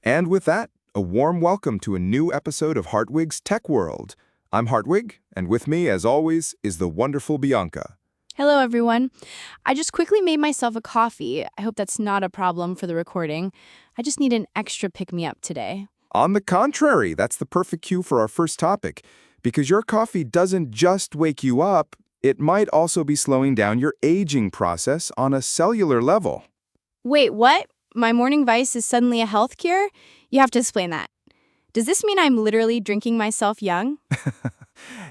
And with that, a warm welcome to a new episode of Hartwig's Tech World. I'm Hartwig, and with me, as always, is the wonderful Bianca. Hello, everyone. I just quickly made myself a coffee. I hope that's not a problem for the recording. I just need an extra pick-me-up today. On the contrary, that's the perfect cue for our first topic, because your coffee doesn't just wake you up, it might also be slowing down your aging process on a cellular level. Wait, what? My morning vice is suddenly a health cure? You have to explain that. Does this mean I'm literally drinking myself young?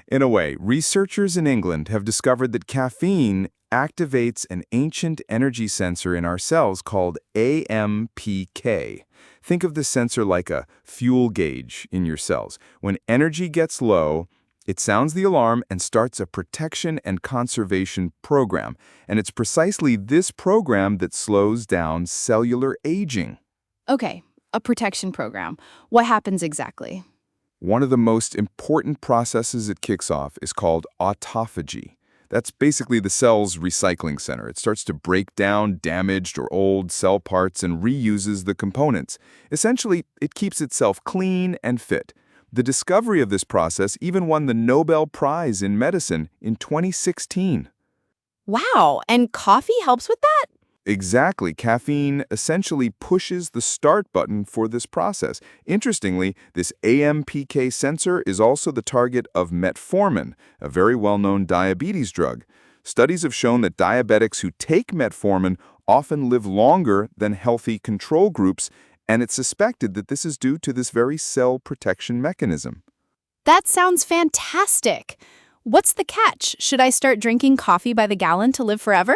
In a way, researchers in England have discovered that caffeine activates an ancient energy sensor in our cells called AMPK. Think of the sensor like a fuel gauge in your cells. When energy gets low, it sounds the alarm and starts a protection and conservation program. And it's precisely this program that slows down cellular aging. Okay, a protection program. What happens exactly? One of the most important processes it kicks off is called autophagy. That's basically the cell's recycling center. It starts to break down damaged or old cell parts and reuses the components. Essentially, it keeps itself clean and fit. The discovery of this process even won the Nobel Prize in Medicine in 2016. Wow, and coffee helps with that? Exactly. Caffeine essentially pushes the start button for this process. Interestingly, this AMPK sensor is also the target of metformin, a very well-known diabetes drug. Studies have shown that diabetics who take metformin often live longer than healthy control groups, and it's suspected that this is due to this very cell protection mechanism. That sounds fantastic. What's the catch? Should I start drinking coffee by the gallon to live forever?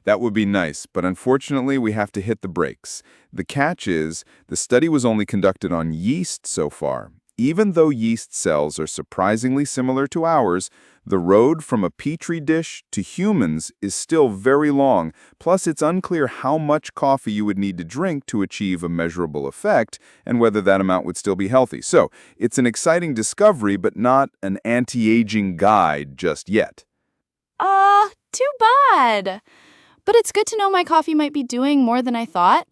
That would be nice, but unfortunately we have to hit the brakes. The catch is, the study was only conducted on yeast so far. Even though yeast cells are surprisingly similar to ours, the road from a petri dish to humans is still very long. Plus, it's unclear how much coffee you would need to drink to achieve a measurable effect, and whether that amount would still be healthy. So, it's an exciting discovery, but not an anti-aging guide just yet. Too bad. But it's good to know my coffee might be doing more than I thought.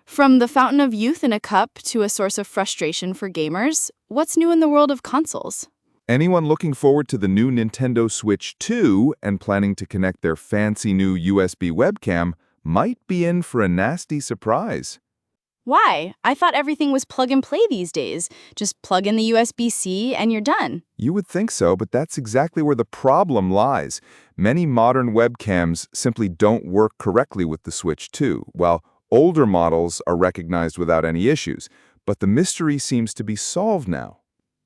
From the fountain of youth in a cup to a source of frustration for gamers, what's new in the world of consoles? Anyone looking forward to the new Nintendo Switch 2 and planning to connect their fancy new USB webcam might be in for a nasty surprise. Why? I thought everything was plug and play these days. Just plug in the USB-C and you're done. You would think so, but that's exactly where the problem lies. Many modern webcams simply don't work correctly with the Switch 2, while older models are recognized without any issues. But the mystery seems to be solved now.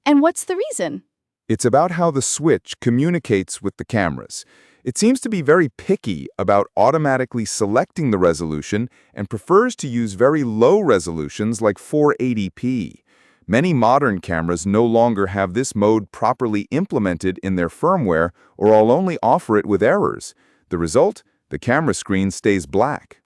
And what's the reason? It's about how the Switch communicates with the cameras. It seems to be very picky about automatically selecting the resolution and prefers to use very low resolutions like 480p. Many modern cameras no longer have this mode properly implemented in their firmware or will only offer it with errors. The result? The camera screen stays black.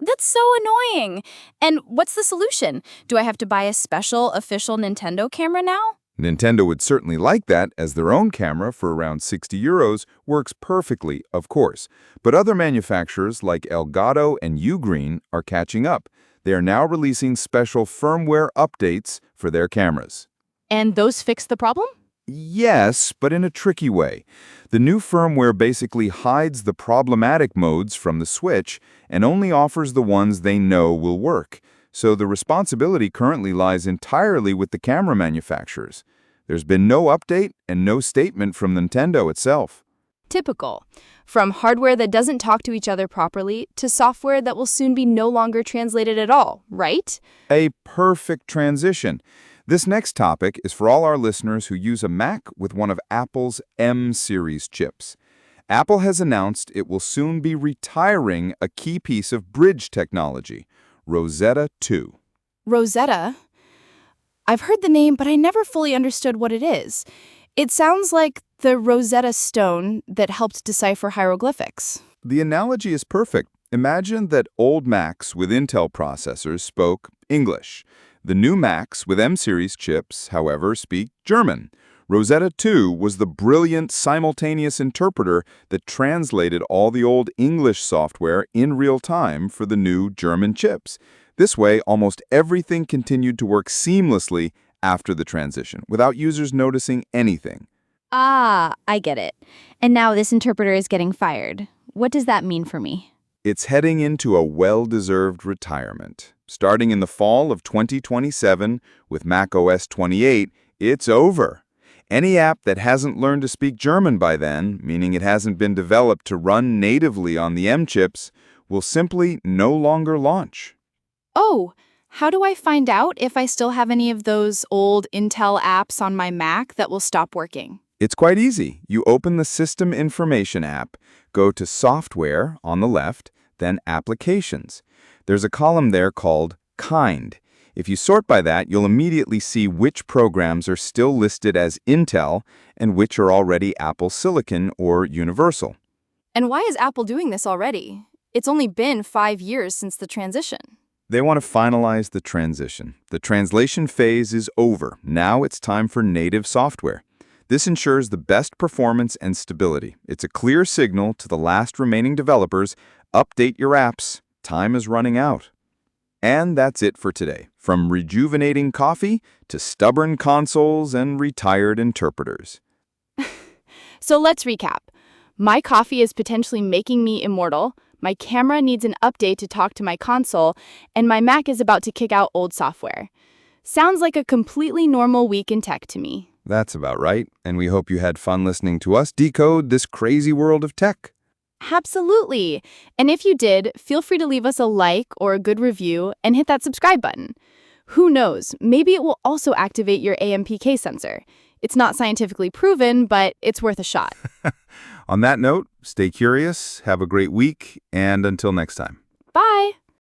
That's so annoying. And what's the solution? Do I have to buy a special official Nintendo camera now? Nintendo would certainly like that, as their own camera for around €60 works perfectly, of course. But other manufacturers like Elgato and Ugreen are catching up. They are now releasing special firmware updates for their cameras. And those fix the problem? Yes, but in a tricky way. The new firmware basically hides the problematic modes from the Switch and only offers the ones they know will work. So the responsibility currently lies entirely with the camera manufacturers. There's been no update and no statement from Nintendo itself. Typical. From hardware that doesn't talk to each other properly to software that will soon be no longer translated at all, right? A perfect transition. This next topic is for all our listeners who use a Mac with one of Apple's M-series chips. Apple has announced it will soon be retiring a key piece of bridge technology, Rosetta 2. Rosetta? I've heard the name, but I never fully understood what it is. It sounds like the Rosetta Stone that helped decipher hieroglyphics. The analogy is perfect. Imagine that old Macs with Intel processors spoke English. The new Macs with M-series chips, however, speak German. Rosetta 2 was the brilliant simultaneous interpreter that translated all the old English software in real time for the new German chips. This way, almost everything continued to work seamlessly after the transition, without users noticing anything. Ah, I get it. And now this interpreter is getting fired. What does that mean for me? It's heading into a well-deserved retirement. Starting in the fall of 2027 with macOS 28, it's over. Any app that hasn't learned to speak German by then, meaning it hasn't been developed to run natively on the M chips, will simply no longer launch. Oh, how do I find out if I still have any of those old Intel apps on my Mac that will stop working? It's quite easy. You open the System Information app, go to Software on the left, then Applications. There's a column there called Kind. If you sort by that, you'll immediately see which programs are still listed as Intel and which are already Apple Silicon or Universal. And why is Apple doing this already? It's only been 5 years since the transition. They want to finalize the transition. The translation phase is over. Now it's time for native software. This ensures the best performance and stability. It's a clear signal to the last remaining developers, update your apps, time is running out. And that's it for today. From rejuvenating coffee to stubborn consoles and retired interpreters. So let's recap. My coffee is potentially making me immortal, my camera needs an update to talk to my console, and my Mac is about to kick out old software. Sounds like a completely normal week in tech to me. That's about right, and we hope you had fun listening to us decode this crazy world of tech. Absolutely. And if you did, feel free to leave us a like or a good review and hit that subscribe button. Who knows, maybe it will also activate your AMPK sensor. It's not scientifically proven, but it's worth a shot. On that note, stay curious, have a great week, and until next time. Bye!